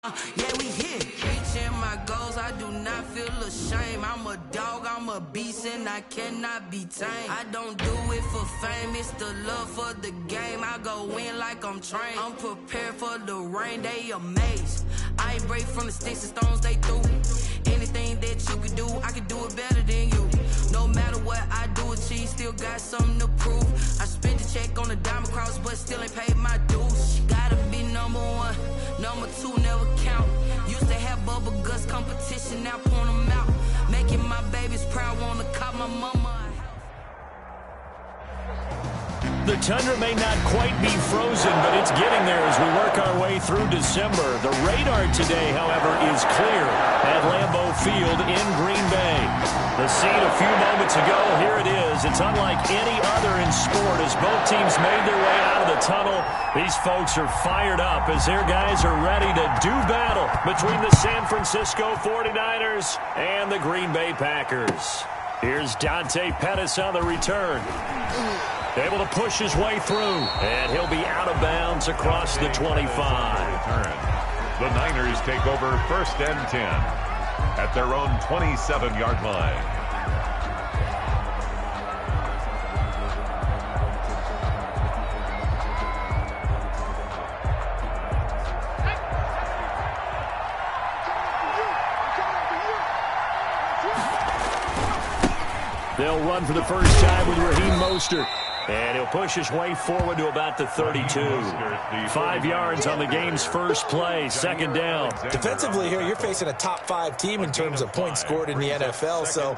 Yeah, we here. Reaching my goals, I do not feel ashamed. I'm a dog, I'm a beast, and I cannot be tamed. I don't do it for fame, it's the love for the game. I go in like I'm trained. I'm prepared for the rain, they amazed. I ain't break from the sticks and stones they threw. Anything that you can do, I can do it better than you. No matter what I do, achieve, still got something to prove. I spent the check on the diamond cross, but still ain't paid my dues. Gotta be number one, number two never count. Used to have bubble guts competition, now point them out. Making my babies proud, wanna call my mama. The tundra may not quite be frozen, but it's getting there as we work our way through December. The radar today, however, is clear at Lambeau Field in Green Bay. The scene a few moments ago, here it is. It's unlike any other in sport as both teams made their way out of the tunnel. These folks are fired up as their guys are ready to do battle between the San Francisco 49ers and the Green Bay Packers. Here's Dante Pettis on the return. Able to push his way through, and he'll be out of bounds across the 25. The Niners take over 1st and 10 at their own 27-yard line. They'll run for the first time with Raheem Mostert. And he'll push his way forward to about the 32. 5 yards on the game's first play, 2nd down. Defensively here, you're facing a top-5 team in terms of points scored in the NFL. So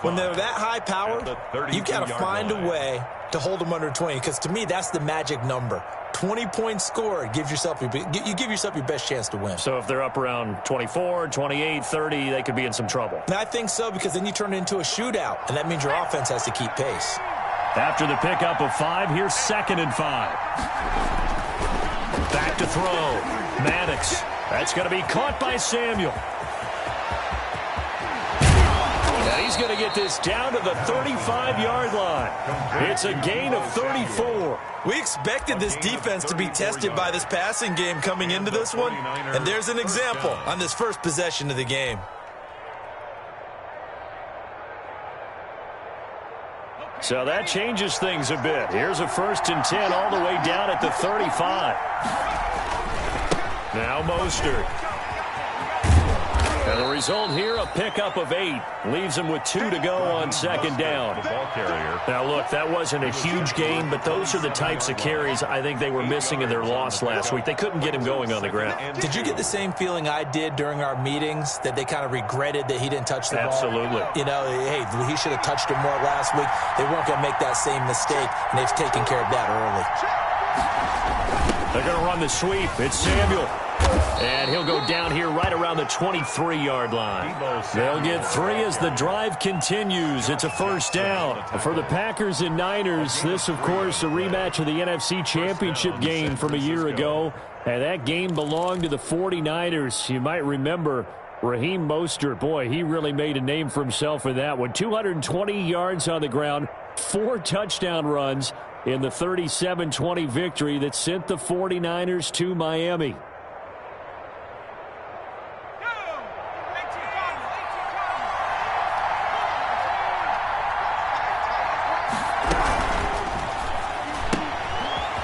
when they're that high-powered, you've got to find a way to hold them under 20. Because to me, that's the magic number. 20 points scored, you give yourself your best chance to win. So if they're up around 24, 28, 30, they could be in some trouble. And I think so, because then you turn it into a shootout, and that means your offense has to keep pace. After the pickup of 5, here's 2nd and 5. Back to throw. Maddox. That's going to be caught by Samuel. And he's going to get this down to the 35-yard line. It's a gain of 34. We expected this defense to be tested by this passing game coming into this one, and there's an example on this first possession of the game. So that changes things a bit. Here's a 1st and 10 all the way down at the 35. Now Mostert. And the result here, a pickup of 8. Leaves him with 2 to go on 2nd down. Now, look, that wasn't a huge gain, but those are the types of carries I think they were missing in their loss last week. They couldn't get him going on the ground. Did you get the same feeling I did during our meetings, that they kind of regretted that he didn't touch the ball? Absolutely. You know, hey, he should have touched it more last week. They weren't going to make that same mistake, and they've taken care of that early. They're going to run the sweep. It's Samuel. And he'll go down here right around the 23-yard line. They'll get 3 as the drive continues. It's a 1st down. For the Packers and Niners, this, of course, a rematch of the NFC Championship game from a year ago. And that game belonged to the 49ers. You might remember Raheem Mostert. Boy, he really made a name for himself in that one. 220 yards on the ground, 4 touchdown runs in the 37-20 victory that sent the 49ers to Miami.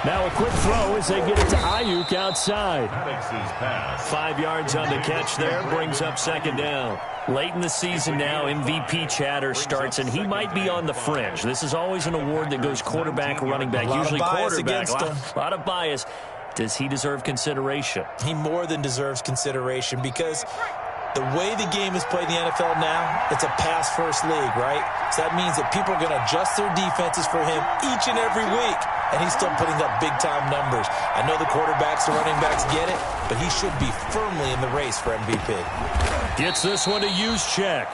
Now a quick throw as they get it to Ayuk outside. 5 yards on the catch there, brings up 2nd down. Late in the season now, MVP chatter starts, and he might be on the fringe. This is always an award that goes quarterback, running back, usually quarterback. A lot of bias. Does he deserve consideration? He more than deserves consideration, because the way the game is played in the NFL now, it's a pass-first league, right? So that means that people are going to adjust their defenses for him each and every week, and he's still putting up big-time numbers. I know the quarterbacks, the running backs get it, but he should be firmly in the race for MVP. Gets this one to Juszczyk.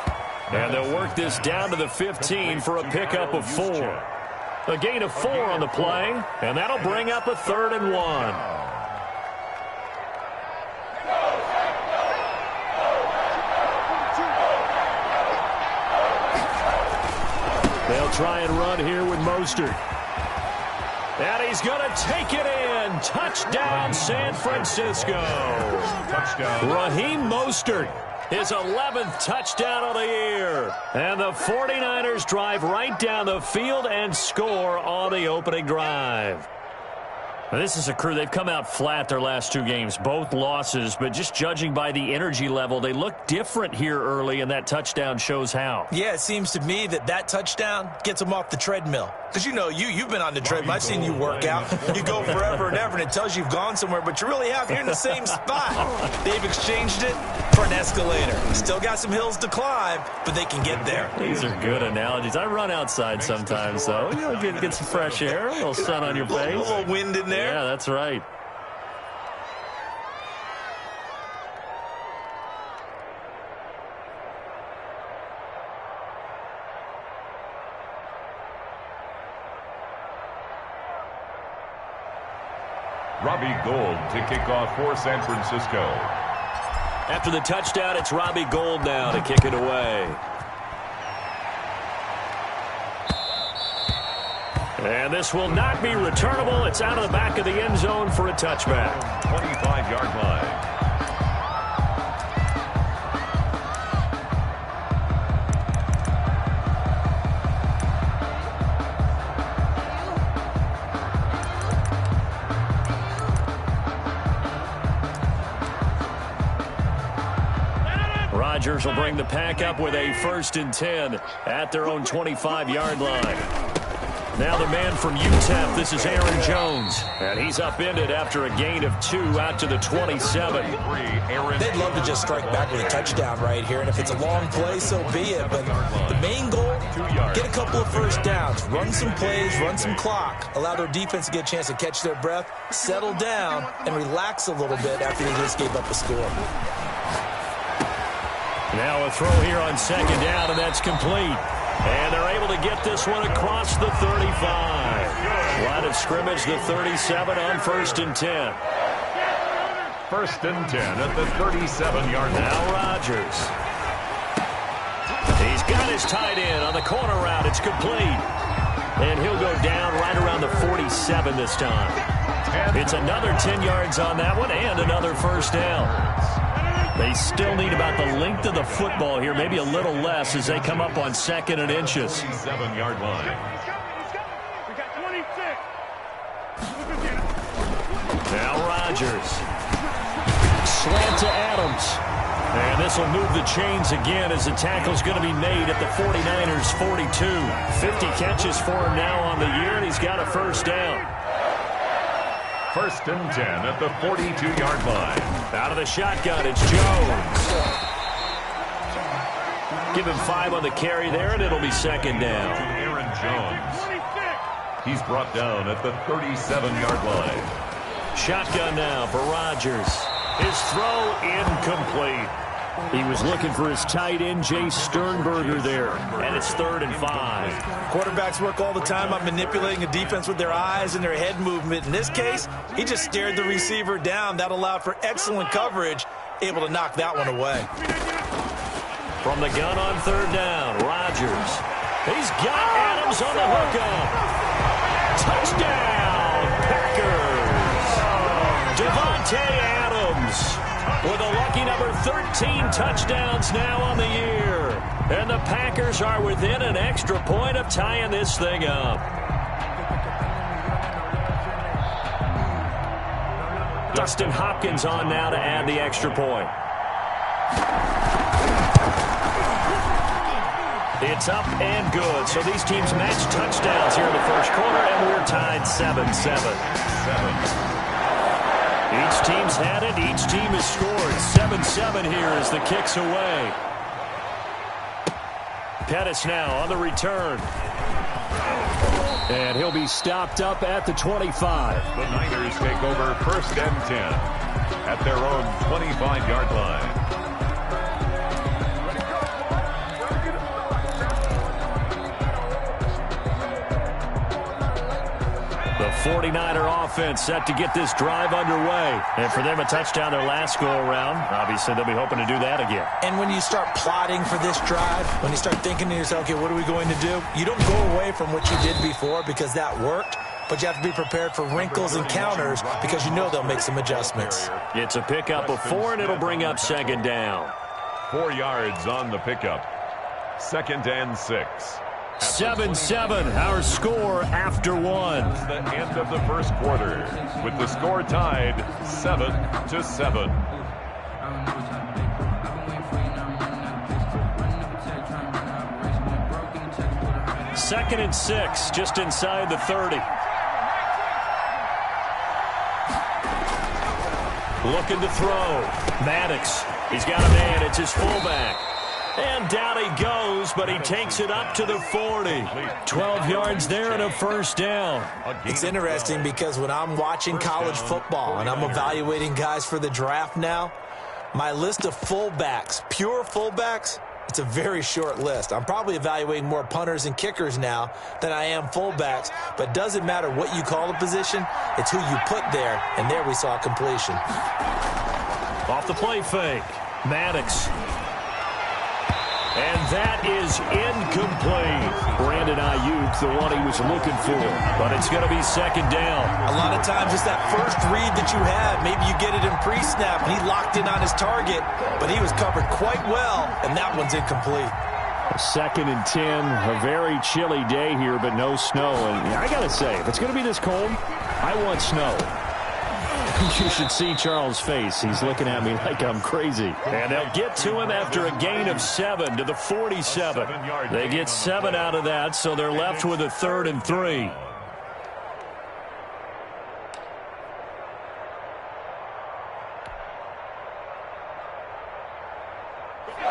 And they'll work this down to the 15 for a pickup of 4. A gain of 4 on the play, and that'll bring up a 3rd and 1. They'll try and run here with Mostert. And he's going to take it in. Touchdown, San Francisco. Touchdown. Raheem Mostert, his 11th touchdown of the year. And the 49ers drive right down the field and score on the opening drive. Now, this is a crew, they've come out flat their last two games, both losses, but just judging by the energy level, they look different here early, and that touchdown shows how. Yeah, it seems to me that touchdown gets them off the treadmill. Because, you know, you've been on the treadmill. I've seen you work out. You go forever and ever, and it tells you you've gone somewhere, but you really have. You're in the same spot. They've exchanged it for an escalator. Still got some hills to climb, but they can get there. These are good analogies. I run outside sometimes, though. You know, get some fresh air, a little sun on your face. A little wind in there. Yeah, that's right. Robbie Gould to kick off for San Francisco. After the touchdown, it's Robbie Gould now to kick it away. And this will not be returnable. It's out of the back of the end zone for a touchback. 25-yard line. Rodgers will bring the pack up with a 1st and 10 at their own 25-yard line. Now the man from UTEP, this is Aaron Jones. And he's upended after a gain of 2 out to the 27. They'd love to just strike back with a touchdown right here. And if it's a long play, so be it. But the main goal, get a couple of first downs. Run some plays, run some clock. Allow their defense to get a chance to catch their breath, settle down, and relax a little bit after they just gave up a score. Now a throw here on 2nd down, and that's complete. And they're able to get this one across the 35. Line of scrimmage, the 37 on 1st and 10. 1st and 10 at the 37-yard line. Now Rodgers. He's got his tight end on the corner route. It's complete. And he'll go down right around the 47 this time. It's another 10 yards on that one and another 1st down. They still need about the length of the football here, maybe a little less as they come up on 2nd and inches. 7-yard line. Now Rodgers. Slant to Adams. And this will move the chains again as the tackle's going to be made at the 49ers' 42. 50 catches for him now on the year, and he's got a 1st down. 1st and 10 at the 42-yard line. Out of the shotgun, it's Jones. Give him 5 on the carry there, and it'll be 2nd down. Aaron Jones. He's brought down at the 37-yard line. Shotgun now for Rodgers. His throw incomplete. He was looking for his tight end, Jay Sternberger there. And it's 3rd and 5. Quarterbacks work all the time on manipulating a defense with their eyes and their head movement. In this case, he just stared the receiver down. That allowed for excellent coverage, able to knock that one away. From the gun on 3rd down, Rodgers. He's got Adams on the hookup. Touchdown, Packers. Devontae Adams with a lucky number 13 touchdowns now on the year. And the Packers are within an extra point of tying this thing up. Dustin Hopkins on now to add the extra point. It's up and good. So these teams match touchdowns here in the 1st quarter, and we're tied 7-7. Each team's had it. Each team has scored. 7-7 here as the kick's away. Pettis now on the return. And he'll be stopped up at the 25. The Niners take over 1st and 10 at their own 25-yard line. The 49er offense set to get this drive underway. And for them, a touchdown their last go-around. Obviously, they'll be hoping to do that again. And when you start plotting for this drive, when you start thinking to yourself, okay, what are we going to do? You don't go away from what you did before because that worked. but you have to be prepared for wrinkles and counters because you know they'll make some adjustments. It's a pickup of 4, and it'll bring up second down. 4 yards on the pickup. 2nd and 6. 7-7, our score after 1. It's the end of the first quarter, with the score tied 7-7. 2nd and 6, just inside the 30. Looking to throw. Maddox, he's got a man, it's his fullback. And down he goes, but he takes it up to the 40. 12 yards there and a first down. It's interesting because when I'm watching college football and I'm evaluating guys for the draft now, my list of fullbacks, pure fullbacks, it's a very short list. I'm probably evaluating more punters and kickers now than I am fullbacks, but it doesn't matter what you call the position, it's who you put there, and there we saw completion. Off the play fake, Maddox. And that is incomplete. Brandon Ayuk, the one he was looking for. But it's going to be second down. A lot of times it's that first read that you have. Maybe you get it in pre-snap, and he locked in on his target, but he was covered quite well, and that one's incomplete. 2nd and 10, a very chilly day here, but no snow. And I got to say, if it's going to be this cold, I want snow. You should see Charles' face. He's looking at me like I'm crazy. And they'll get to him after a gain of 7 to the 47. They get 7 out of that, so they're left with a 3rd and 3.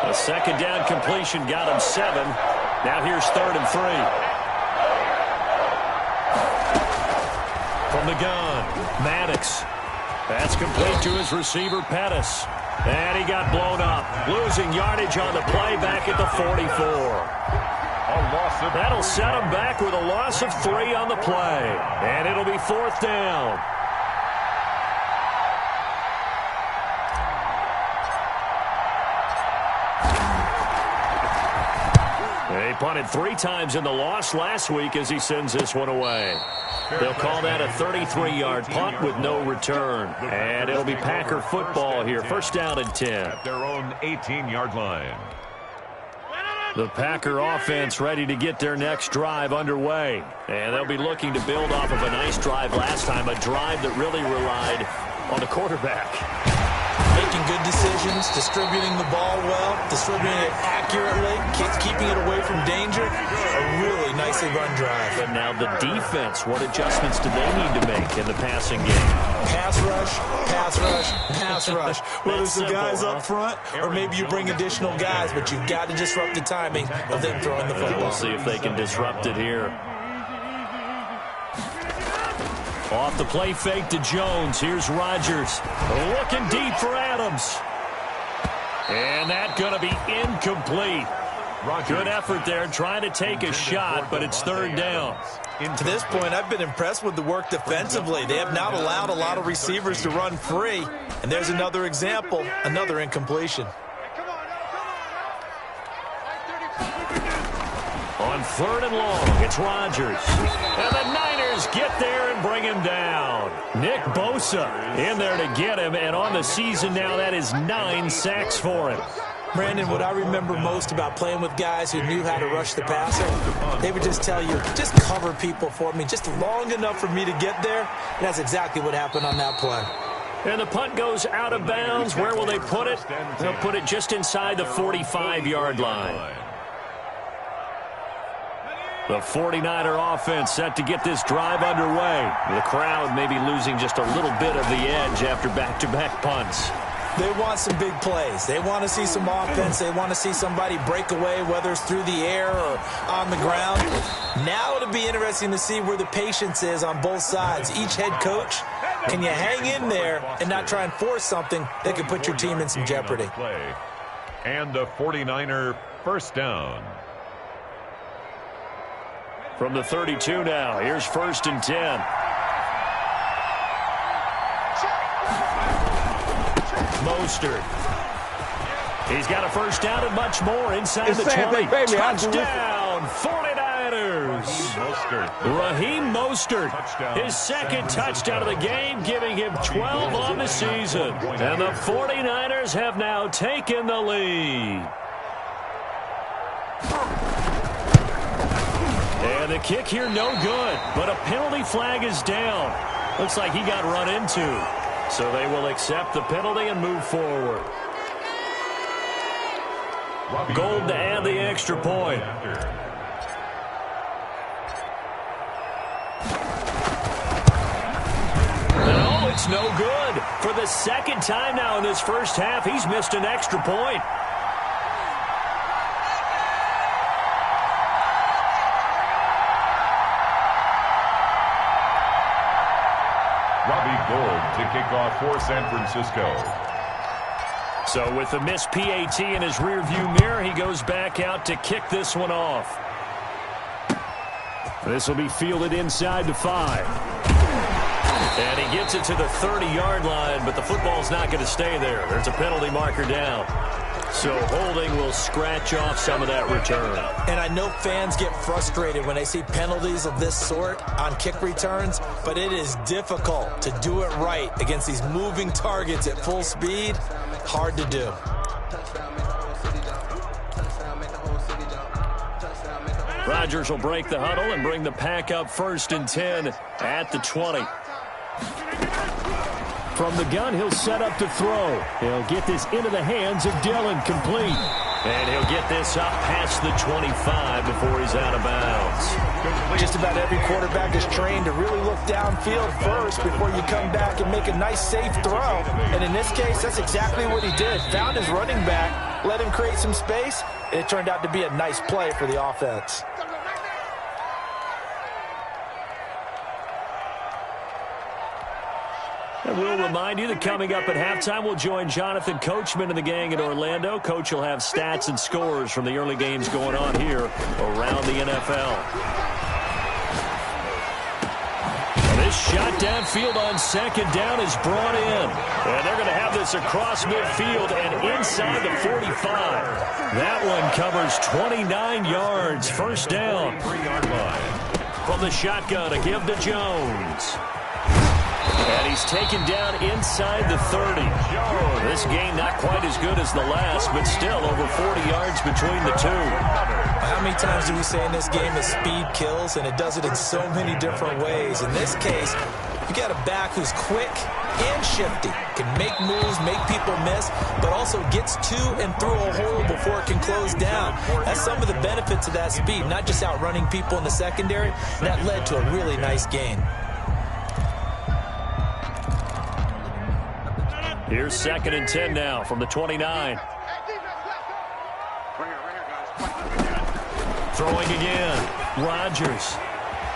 A second down completion got him 7. Now here's 3rd and 3. From the gun, Maddox. That's complete to his receiver, Pettis. And he got blown up. Losing yardage on the play back at the 44. That'll set him back with a loss of 3 on the play. And it'll be 4th down. They punted 3 times in the loss last week as he sends this one away. They'll call that a 33-yard punt with no return. And it'll be Packer football here. First down and 10. At their own 18-yard line. The Packer offense ready to get their next drive underway. And they'll be looking to build off of a nice drive last time, a drive that really relied on the quarterback. Making good decisions, distributing the ball well, distributing it accurately, keeping it away from danger. A really nicely run drive. But now the defense, what adjustments do they need to make in the passing game? Pass rush, pass rush, pass rush. Whether it's the guys up front or maybe you bring additional guys, but you've got to disrupt the timing of them throwing the football. We'll see if they can disrupt it here. Off the play fake to Jones. Here's Rodgers. Looking deep for Adams. And that's going to be incomplete. Good effort there trying to take a shot, but it's 3rd down. To this point, I've been impressed with the work defensively. They have not allowed a lot of receivers to run free. And there's another example, another incompletion. On 3rd and long, it's Rodgers. And the Niners get there and bring him down. Nick Bosa in there to get him, and on the season now, that is 9 sacks for him. Brandon, what I remember most about playing with guys who knew how to rush the passer, they would just tell you, just cover people for me, just long enough for me to get there. And that's exactly what happened on that play. And the punt goes out of bounds. Where will they put it? They'll put it just inside the 45-yard line. The 49er offense set to get this drive underway. The crowd may be losing just a little bit of the edge after back-to-back punts. They want some big plays. They want to see some offense. They want to see somebody break away, whether it's through the air or on the ground. Now it'll be interesting to see where the patience is on both sides. Each head coach, can you hang in there and not try and force something that could put your team in some jeopardy? And the 49er first down. From the 32 now, here's 1st and 10. Mostert. He's got a first down and much more inside the 20. Touchdown, 49ers. goes Raheem Mostert. His second touchdown of the game, giving him 12 on the season. And the 49ers have now taken the lead. And the kick here no good, but a penalty flag is down. Looks like he got run into. So they will accept the penalty and move forward. Gold to add the extra point. No, it's no good. For the second time now in this first half, he's missed an extra point. Gold to kick off for San Francisco. So with the missed PAT in his rearview mirror, he goes back out to kick this one off. This will be fielded inside the 5. And he gets it to the 30-yard line, but the football's not going to stay there. There's a penalty marker down. So holding will scratch off some of that return. And I know fans get frustrated when they see penalties of this sort on kick returns, but it is difficult to do it right against these moving targets at full speed. Hard to do. Rodgers will break the huddle and bring the pack up 1st and 10 at the 20. From the gun, he'll set up to throw. He'll get this into the hands of Dillon, complete. And he'll get this up past the 25 before he's out of bounds. Just about every quarterback is trained to really look downfield first before you come back and make a nice, safe throw. And in this case, that's exactly what he did. Found his running back, let him create some space, and it turned out to be a nice play for the offense. And we'll remind you that coming up at halftime, we'll join Jonathan Coachman and the gang in Orlando. Coach will have stats and scores from the early games going on here around the NFL. And this shot downfield on 2nd down is brought in. And they're going to have this across midfield and inside the 45. That one covers 29 yards. 1st down. 3-yard line. From the shotgun, a give to Jones. And he's taken down inside the 30. This game not quite as good as the last, but still over 40 yards between the two. How many times do we say in this game that speed kills, and it does it in so many different ways? In this case, you got a back who's quick and shifty, can make moves, make people miss, but also gets to and through a hole before it can close down. That's some of the benefits of that speed, not just outrunning people in the secondary. That led to a really nice gain. Here's 2nd and 10 now from the 29. Throwing again. Rodgers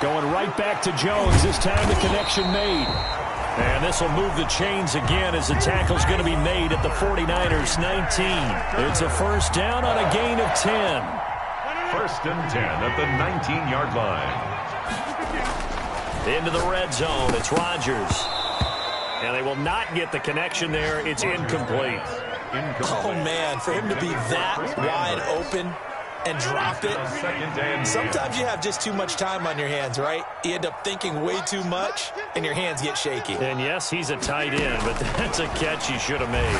going right back to Jones. This time the connection made. And this will move the chains again as the tackle's going to be made at the 49ers 19. It's a 1st down on a gain of 10. 1st and 10 at the 19-yard line. Into the red zone. It's Rodgers. And they will not get the connection there. It's incomplete. Oh, man, for him to be that wide open and drop it. Sometimes you have just too much time on your hands, right? You end up thinking way too much, and your hands get shaky. And, yes, he's a tight end, but that's a catch he should have made.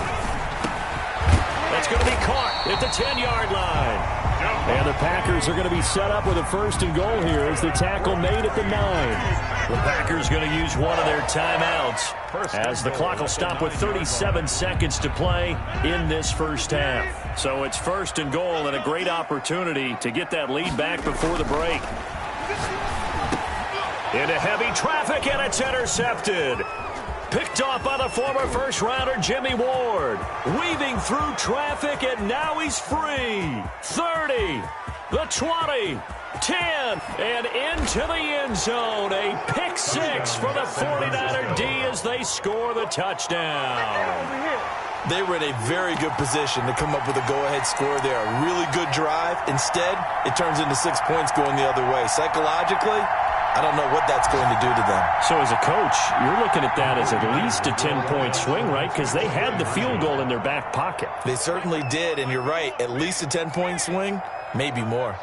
That's going to be caught at the 10-yard line. And the Packers are going to be set up with a 1st and goal here as the tackle made at the 9. The Packers going to use one of their timeouts as the clock will stop with 37 seconds to play in this first half. So it's 1st and goal and a great opportunity to get that lead back before the break. Into heavy traffic, and it's intercepted. Picked off by the former first-rounder Jimmy Ward. Weaving through traffic, and now he's free. 30, the 20, 10, and into the end zone. A pick 6 for the 49er D as they score the touchdown. They were in a very good position to come up with a go-ahead score there. A really good drive. Instead, it turns into 6 points going the other way. Psychologically, I don't know what that's going to do to them. So as a coach, you're looking at that as at least a 10-point swing, right? Because they had the field goal in their back pocket. They certainly did, and you're right. At least a 10-point swing, maybe more.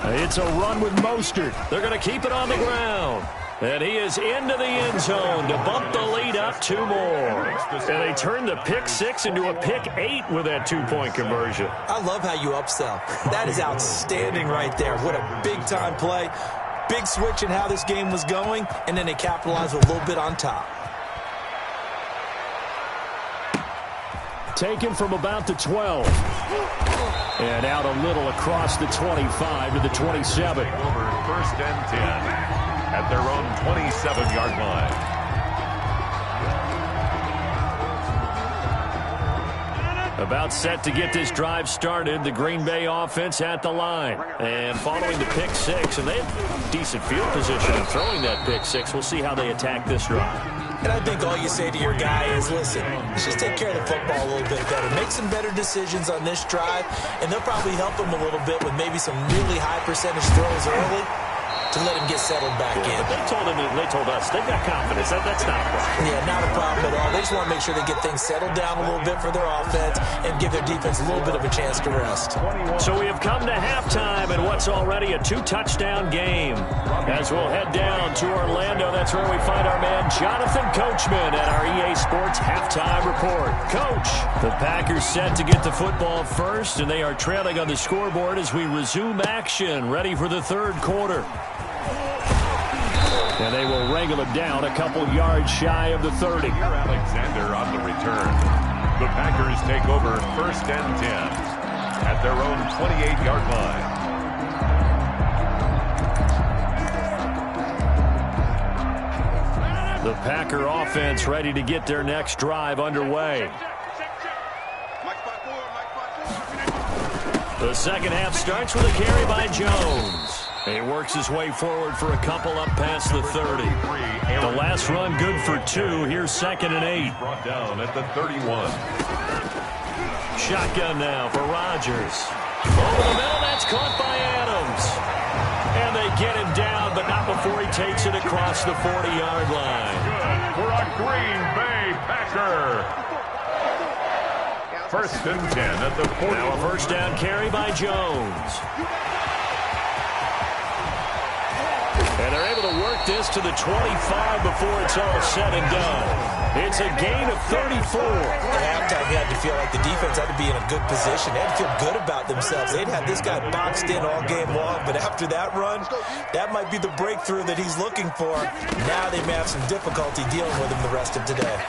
It's a run with Mostert. They're going to keep it on the ground. And he is into the end zone to bump the lead up 2 more. And they turn the pick 6 into a pick 8 with that 2-point conversion. I love how you upsell. That is outstanding right there. What a big-time play. Big switch in how this game was going, and then they capitalized with a little bit on top. Taken from about the 12. And out a little across the 25 to the 27. Over 1st and 10 at their own 27-yard line. About set to get this drive started, the Green Bay offense at the line. And following the pick 6, and they have decent field position in throwing that pick 6. We'll see how they attack this drive. And I think all you say to your guy is, listen, let's just take care of the football a little bit better. Make some better decisions on this drive, and they'll probably help him a little bit with maybe some really high percentage throws early to let him get settled back in. But they told us they've got confidence. That's not a problem. Yeah, not a problem at all. They just want to make sure they get things settled down a little bit for their offense and give their defense a little bit of a chance to rest. So we have come to halftime in what's already a 2-touchdown game. As we'll head down to Orlando, that's where we find our man Jonathan Coachman at our EA Sports Halftime Report. Coach, the Packers set to get the football first, and they are trailing on the scoreboard as we resume action, ready for the 3rd quarter. And they will wrangle it down a couple yards shy of the 30. Alexander on the return. The Packers take over 1st and 10 at their own 28-yard line. The Packer offense ready to get their next drive underway. The second half starts with a carry by Jones. He works his way forward for a couple up past the 30. The last run good for 2. Here's 2nd and 8. Brought down at the 31. Shotgun now for Rodgers. Over the middle, that's caught by Adams. And they get him down, but not before he takes it across the 40-yard line. For a Green Bay Packer. 1st and 10 at the 40. Now a first down carry by Jones. And they're able to work this to the 25 before it's all said and done. It's a gain of 34. At halftime, you had to feel like the defense had to be in a good position. They had to feel good about themselves. They'd had this guy boxed in all game long, but after that run, that might be the breakthrough that he's looking for. Now they may have some difficulty dealing with him the rest of today.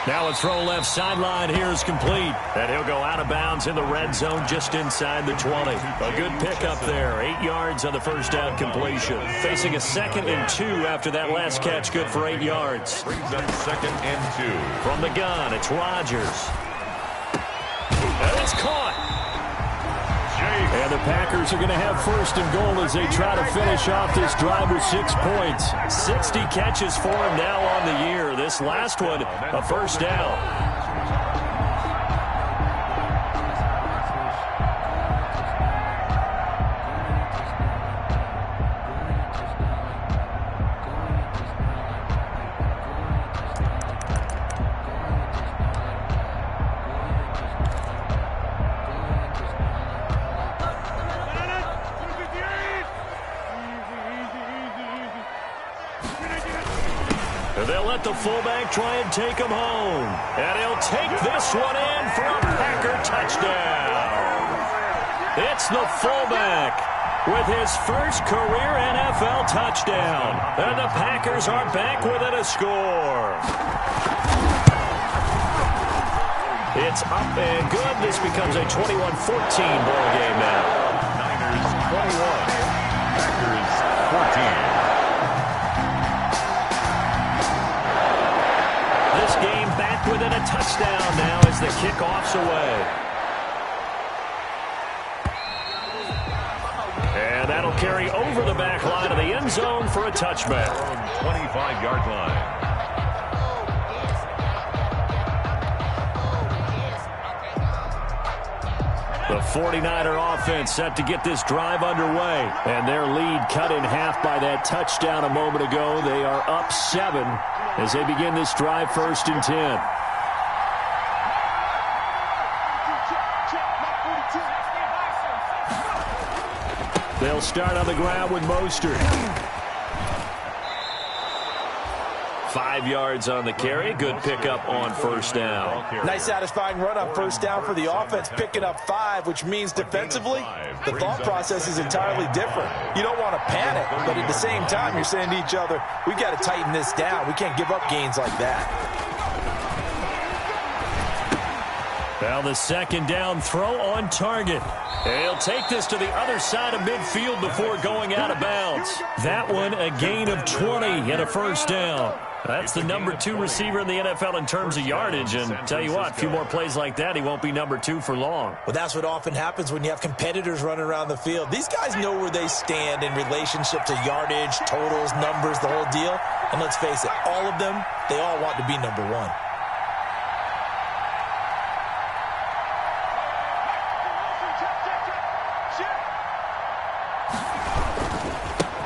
Now a throw left sideline here is complete. And he'll go out of bounds in the red zone just inside the 20. A good pickup there. 8 yards on the first down completion. Facing a 2nd and 2 after that last catch, good for 8 yards. Brings up 2nd and 2. From the gun, it's Rodgers. And it's caught. And the Packers are going to have 1st and goal as they try to finish off this drive with 6 points. 60 catches for him now on the year. This last one, a first down. They'll let the fullback try and take him home. And he'll take this one in for a Packer touchdown. It's the fullback with his first career NFL touchdown. And the Packers are back within a score. It's up and good. This becomes a 21-14 ball game now. Niners 21, Packers 14. This game back within a touchdown now as the kickoff's away. And that'll carry over the back line of the end zone for a touchback. 25-yard line. The 49er offense set to get this drive underway. And their lead cut in half by that touchdown a moment ago. They are up 7 as they begin this drive 1st and 10. They'll start on the ground with Mostert. 5 yards on the carry. Good pickup on first down. Nice satisfying run on first down for the offense, picking up 5, which means defensively, the thought process is entirely different. You don't want to panic, but at the same time, you're saying to each other, we've got to tighten this down. We can't give up gains like that. Well, the second down throw on target. He'll take this to the other side of midfield before going out of bounds. That one, a gain of 20 and a first down. That's the number 2 receiver in the NFL in terms of yardage. And tell you what, a few more plays like that, he won't be number 2 for long. Well, that's what often happens when you have competitors running around the field. These guys know where they stand in relationship to yardage, totals, numbers, the whole deal. And let's face it, all of them, they all want to be number 1.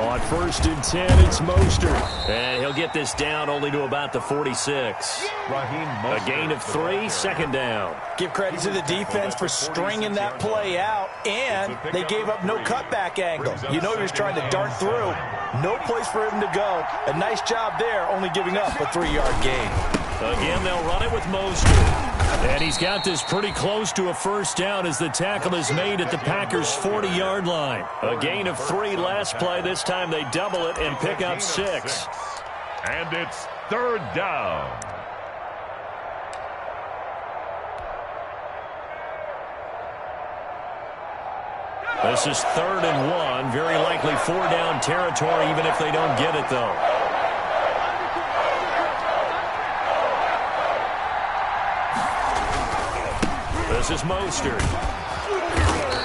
On first and 10, it's Mostert. And he'll get this down only to about the 46. A gain of 3, second down. Give credit to the defense for stringing that play out, and they gave up no cutback angle. You know he was trying to dart through. No place for him to go. A nice job there, only giving up a 3-yard gain. Again, they'll run it with Mostert. And he's got this pretty close to a first down as the tackle is made at the Packers' 40-yard line. A gain of 3 last play. This time they double it and pick up 6. And it's third down. This is 3rd and 1. Very likely 4-down territory, even if they don't get it, though. This is Mostert.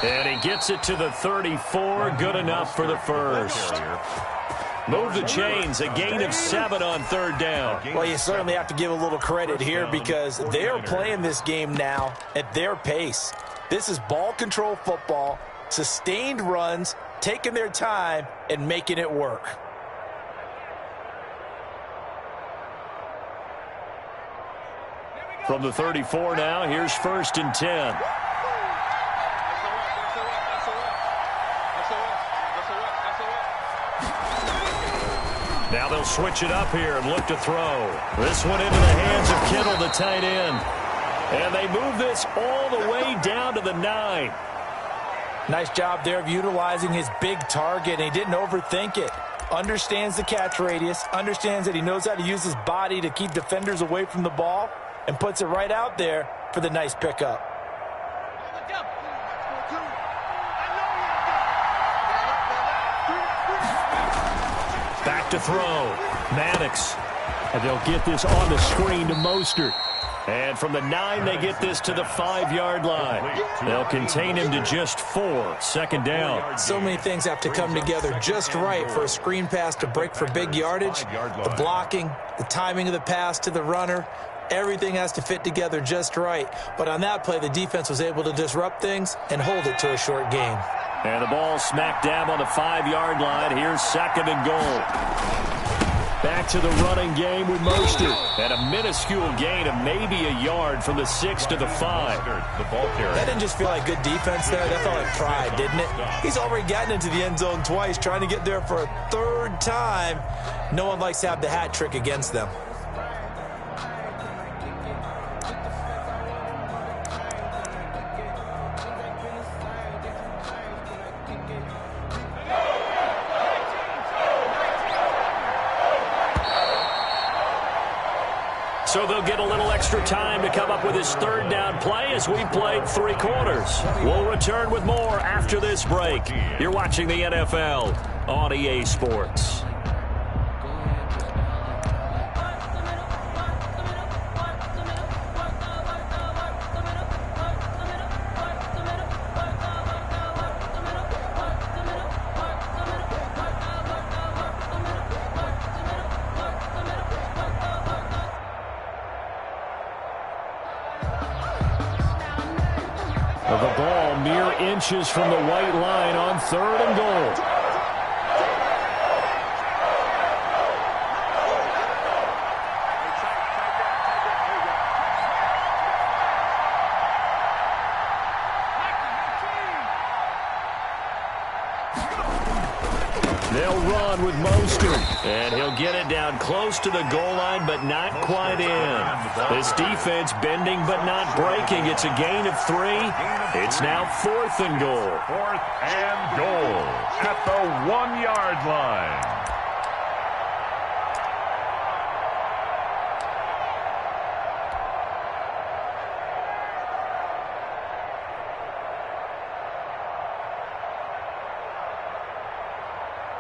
And he gets it to the 34. Good enough for the first. Move the chains. A gain of 7 on 3rd down. Well, you certainly have to give a little credit here because they're playing this game now at their pace. This is ball control football, sustained runs, taking their time, and making it work. From the 34 now, here's 1st and 10. Now they'll switch it up here and look to throw. This one into the hands of Kittle, the tight end. And they move this all the way down to the 9. Nice job there of utilizing his big target, and he didn't overthink it. Understands the catch radius, understands that he knows how to use his body to keep defenders away from the ball, and puts it right out there for the nice pickup. Back to throw. Maddox. And they'll get this on the screen to Mostert. And from the 9, they get this to the 5-yard line. They'll contain him to just 4. Second down. So many things have to come together just right for a screen pass to break for big yardage. The blocking, the timing of the pass to the runner, everything has to fit together just right. But on that play, the defense was able to disrupt things and hold it to a short gain. And the ball smack dab on the 5-yard line. Here's 2nd and goal. Back to the running game with Mostert. And a minuscule gain of maybe a yard from the 6 to the 5. That didn't just feel like good defense there. That felt like pride, didn't it? He's already gotten into the end zone twice, trying to get there for a 3rd time. No one likes to have the hat trick against them. So they'll get a little extra time to come up with his 3rd down play as we played 3 quarters. We'll return with more after this break. You're watching the NFL on EA Sports. The ball mere inches from the white line on 3rd and goal. And he'll get it down close to the goal line, but not quite in. This defense bending but not breaking. It's a gain of 3. It's now 4th and goal. 4th and goal at the 1-yard line.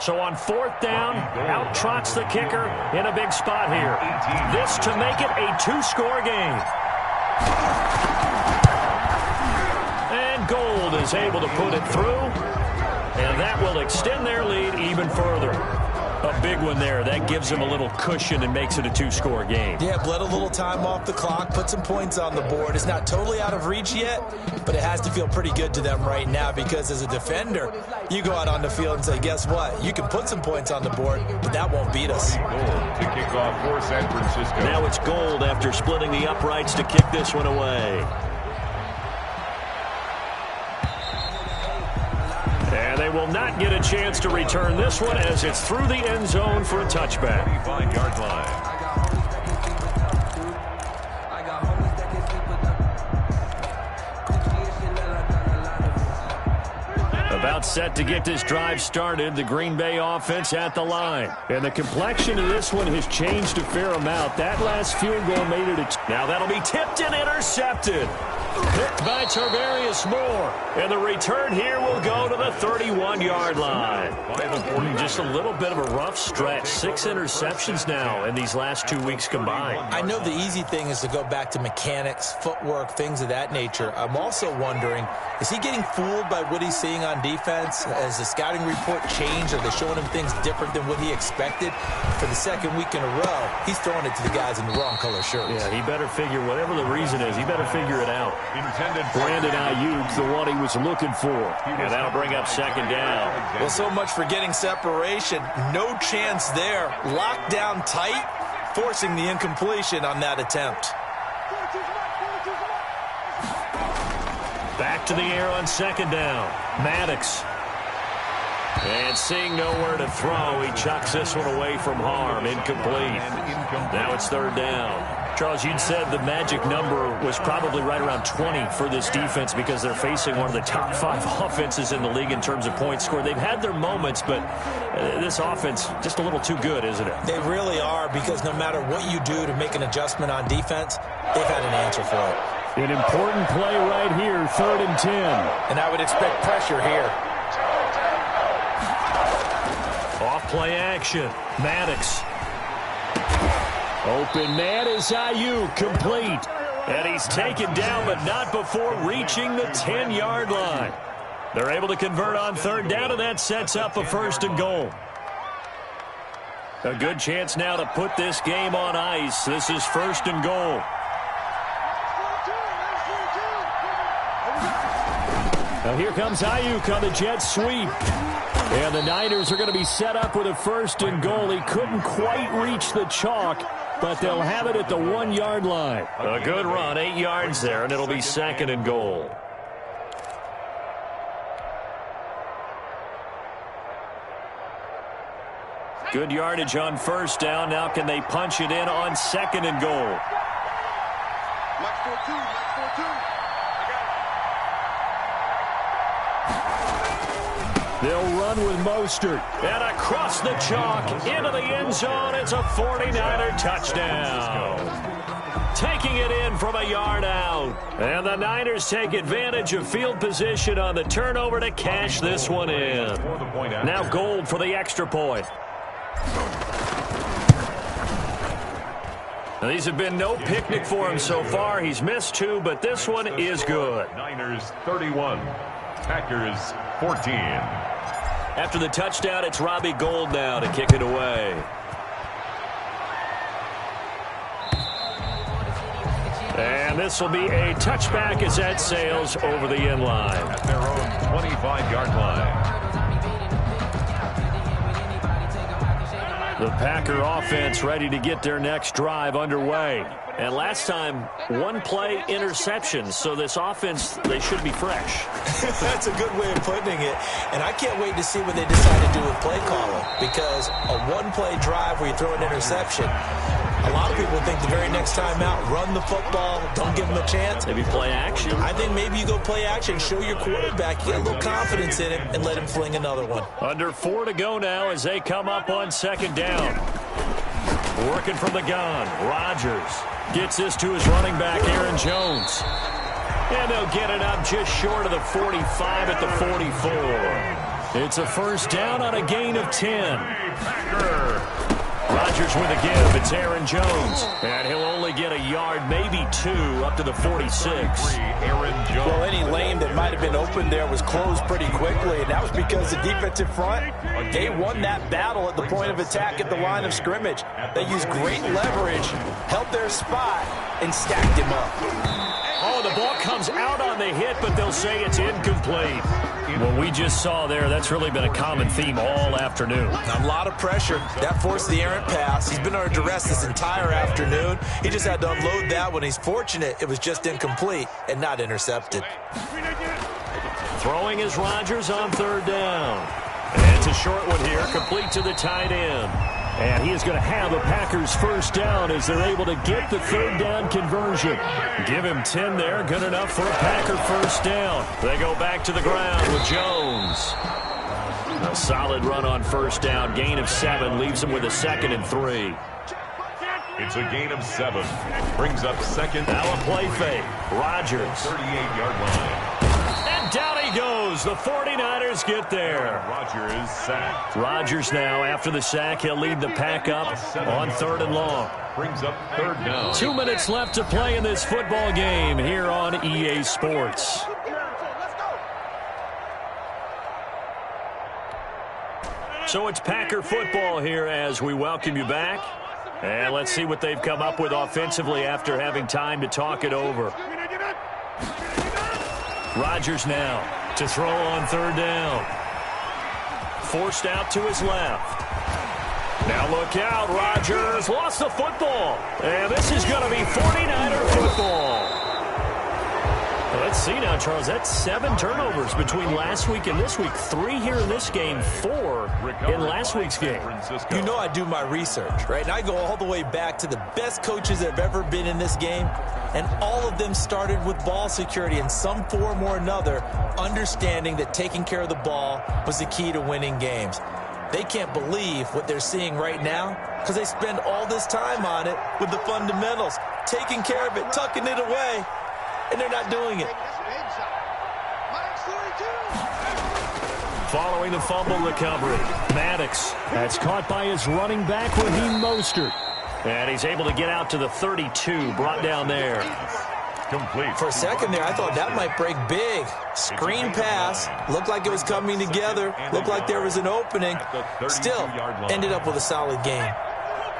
So on 4th down, out trots the kicker in a big spot here. This to make it a 2-score game. And Gold is able to put it through, and that will extend their lead even further. A big one there. That gives them a little cushion and makes it a 2-score game. Yeah, bled a little time off the clock, put some points on the board. It's not totally out of reach yet, but it has to feel pretty good to them right now because as a defender, you go out on the field and say, guess what? You can put some points on the board, but that won't beat us. Gold to kick off for San Francisco. Now it's Gold after splitting the uprights to kick this one away. And they will not get a chance to return this one as it's through the end zone for a touchback. 25-yard line. About set to get this drive started, the Green Bay offense at the line. And the complexion of this one has changed a fair amount. That last field goal made it now that'll be tipped and intercepted. Picked by Tarvarius Moore. And the return here will go to the 31-yard line. Just a little bit of a rough stretch. 6 interceptions now in these last 2 weeks combined. I know the easy thing is to go back to mechanics, footwork, things of that nature. I'm also wondering, is he getting fooled by what he's seeing on defense? Has the scouting report changed? Are they showing him things different than what he expected? For the 2nd week in a row, he's throwing it to the guys in the wrong color shirts. Yeah, he better figure, whatever the reason is, he better figure it out. Brandon Ayuk, the one he was looking for. And that'll bring up 2nd down. Well, so much for getting separation. No chance there. Locked down tight, forcing the incompletion on that attempt. Back to the air on 2nd down. Maddox. And seeing nowhere to throw, he chucks this one away from harm. Incomplete. Now it's 3rd down. Charles, you'd said the magic number was probably right around 20 for this defense because they're facing one of the top 5 offenses in the league in terms of points scored. They've had their moments, but this offense just a little too good, isn't it? They really are, because no matter what you do to make an adjustment on defense, they've had an answer for it. An important play right here, 3rd and 10. And I would expect pressure here. Off play action. Maddox. Open man is Ayuk, complete. And he's taken down, but not before reaching the 10-yard line. They're able to convert on 3rd down, and that sets up a 1st and goal. A good chance now to put this game on ice. This is 1st and goal. Now here comes Ayuk on the jet sweep. And the Niners are going to be set up with a 1st and goal. He couldn't quite reach the chalk, but they'll have it at the 1-yard line. A good run, 8 yards there, and it'll be 2nd and goal. Good yardage on 1st down. Now can they punch it in on 2nd and goal? They'll run with Mostert. And across the chalk, into the end zone. It's a 49er touchdown. Taking it in from a yard out. And the Niners take advantage of field position on the turnover to cash this one in. Now Gold for the extra point. Now, these have been no picnic for him so far. He's missed 2, but this one is good. Niners 31, Packers 14. After the touchdown, it's Robbie Gould now to kick it away. And this will be a touchback as that sails over the end line. At their own 25-yard line. The Packer offense ready to get their next drive underway. And last time, one play interception. So this offense, they should be fresh. That's a good way of putting it. And I can't wait to see what they decide to do with play calling. Because a one-play drive where you throw an interception, a lot of people think the very next time out, run the football, don't give them a chance. Maybe play action. I think maybe you go play action, show your quarterback, you get a little confidence in him, and let him fling another one. Under 4 to go now as they come up on second down. Working from the gun, Rodgers gets this to his running back, Aaron Jones. And they'll get it up just short of the 45 at the 44. It's a first down on a gain of 10. Rodgers with a give. It's Aaron Jones. And he'll only get a yard, maybe 2, up to the 46. Aaron Jones. Well, any lane that might have been open there was closed pretty quickly, and that was because the defensive front, they won that battle at the point of attack at the line of scrimmage. They used great leverage, held their spot, and stacked him up. Oh, the ball comes out on the hit, but they'll say it's incomplete. What we just saw there, that's really been a common theme all afternoon. A lot of pressure. That forced the errant pass. He's been under duress this entire afternoon. He just had to unload that one. He's fortunate it was just incomplete and not intercepted. Throwing is Rodgers on third down. And it's a short one here, complete to the tight end. And he is going to have a Packers first down as they're able to get the third down conversion. Give him 10 there, good enough for a Packer first down. They go back to the ground with Jones. A solid run on first down, gain of 7, leaves him with a 2nd and 3. It's a gain of 7. Brings up second. Now a play fake. Rodgers. 38-yard line. And down he goes. The 49ers get there. Rodgers sacked. Rodgers now, after the sack, he'll lead the pack up on 3rd and long. Brings up 3rd down. 2 minutes left to play in this football game here on EA Sports. So it's Packer football here as we welcome you back. And let's see what they've come up with offensively after having time to talk it over. Rodgers now to throw on 3rd down. Forced out to his left. Now look out, Rodgers lost the football. And this is going to be 49er football. Let's see now, Charles. That's 7 turnovers between last week and this week. 3 here in this game, 4 in last week's game. You know I do my research, right? And I go all the way back to the best coaches that have ever been in this game. And all of them started with ball security in some form or another, understanding that taking care of the ball was the key to winning games. They can't believe what they're seeing right now because they spend all this time on it with the fundamentals, taking care of it, tucking it away, and they're not doing it. Following the fumble recovery, Maddox. That's caught by his running back, Raheem Mostert. And he's able to get out to the 32, brought down there. Complete. For a second there, I thought that might break big. Screen pass. Looked like it was coming together. Looked like there was an opening. Still, ended up with a solid game.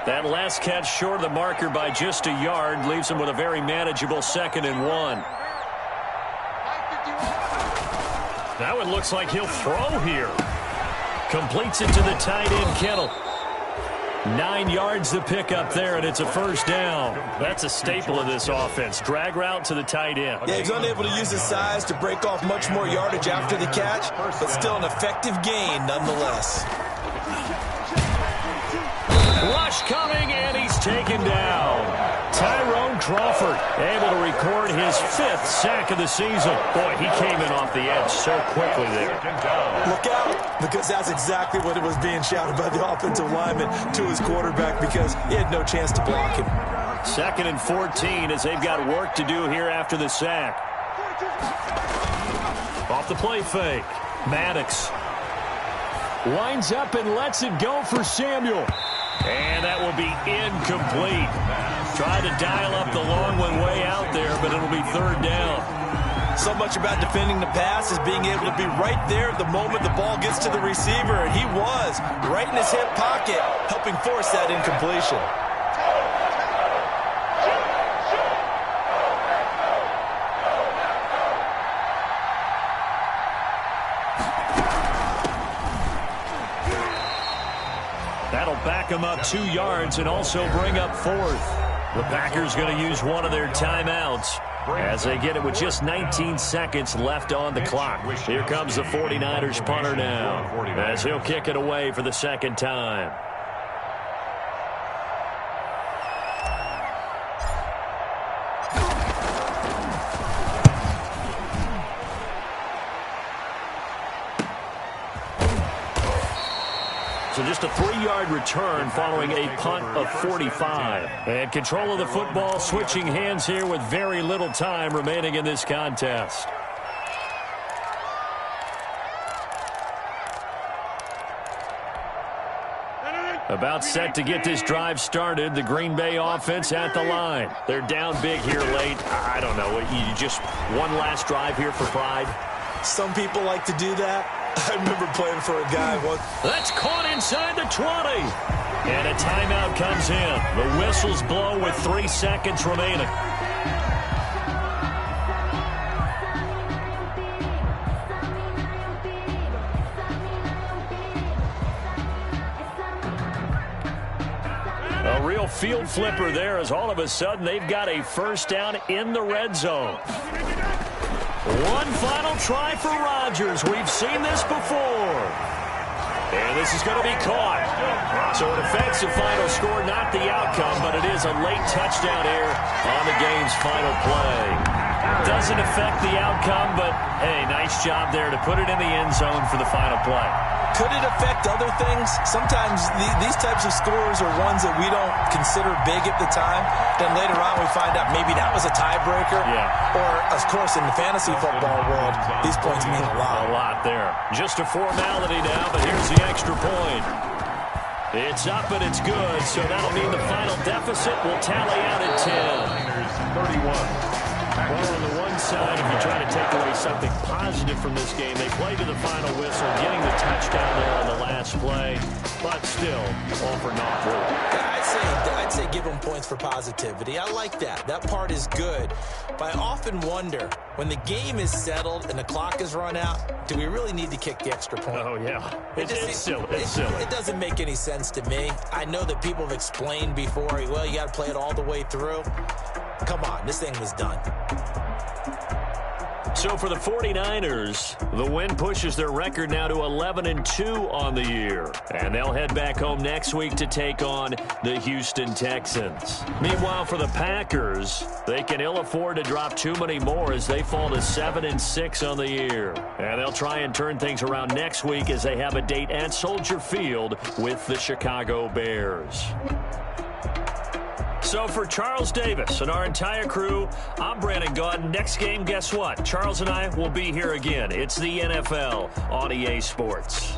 That last catch short of the marker by just a yard leaves him with a very manageable 2nd and 1. Now it looks like he'll throw here. Completes it to the tight end, Kittle. 9 yards to pick up there, and it's a first down. That's a staple of this offense. Drag route to the tight end. Yeah, he's unable to use his size to break off much more yardage after the catch, but still an effective gain nonetheless. Rush coming, and he's taken down. Tyrone Crawford able to record his 5th sack of the season. Boy, he came in off the edge so quickly there. Look out, because that's exactly what it was being shouted by the offensive lineman to his quarterback because he had no chance to block him. 2nd and 14 as they've got work to do here after the sack. Off the play fake, Maddox winds up and lets it go for Samuel. And that will be incomplete. Tried to dial up the long one way out there, but it'll be 3rd down. So much about defending the pass is being able to be right there at the moment the ball gets to the receiver, and he was right in his hip pocket, helping force that incompletion. That'll back him up 2 yards and also bring up 4th. The Packers going to use one of their timeouts as they get it with just 19 seconds left on the clock. Here comes the 49ers punter now as he'll kick it away for the second time. So just a 3-yard return following a punt of 45. And control of the football switching hands here with very little time remaining in this contest. About set to get this drive started. The Green Bay offense at the line. They're down big here late. I don't know. You just one last drive here for pride. Some people like to do that. I remember playing for a guy once. That's caught inside the 20. And a timeout comes in. The whistles blow with 3 seconds remaining. A real field flipper there as all of a sudden they've got a first down in the red zone. One final try for Rodgers. We've seen this before. And this is going to be caught. So it affects the final score, not the outcome, but it is a late touchdown here on the game's final play. Doesn't affect the outcome, but, hey, nice job there to put it in the end zone for the final play. Could it affect other things? Sometimes these types of scores are ones that we don't consider big at the time. Then later on we find out maybe that was a tiebreaker. Yeah. Or, of course, in the fantasy football world, these points mean a lot. A lot there. Just a formality now, but here's the extra point. It's up and it's good, so that'll mean the final deficit will tally out at 10. 31. Well, on the one side, if you try to take away something positive from this game, they played to the final whistle, getting the touchdown there on the last play, but still, all for naught. I'd say give them points for positivity. I like that. That part is good. But I often wonder, when the game is settled and the clock is run out, do we really need to kick the extra point? Oh, yeah. It's silly. It's silly. It doesn't make any sense to me. I know that people have explained before, well, you got to play it all the way through. Come on, this thing was done. So for the 49ers, the win pushes their record now to 11-2 on the year. And they'll head back home next week to take on the Houston Texans. Meanwhile, for the Packers, they can ill afford to drop too many more as they fall to 7-6 on the year. And they'll try and turn things around next week as they have a date at Soldier Field with the Chicago Bears. So for Charles Davis and our entire crew, I'm Brandon Gaudin. Next game, guess what? Charles and I will be here again. It's the NFL on EA Sports.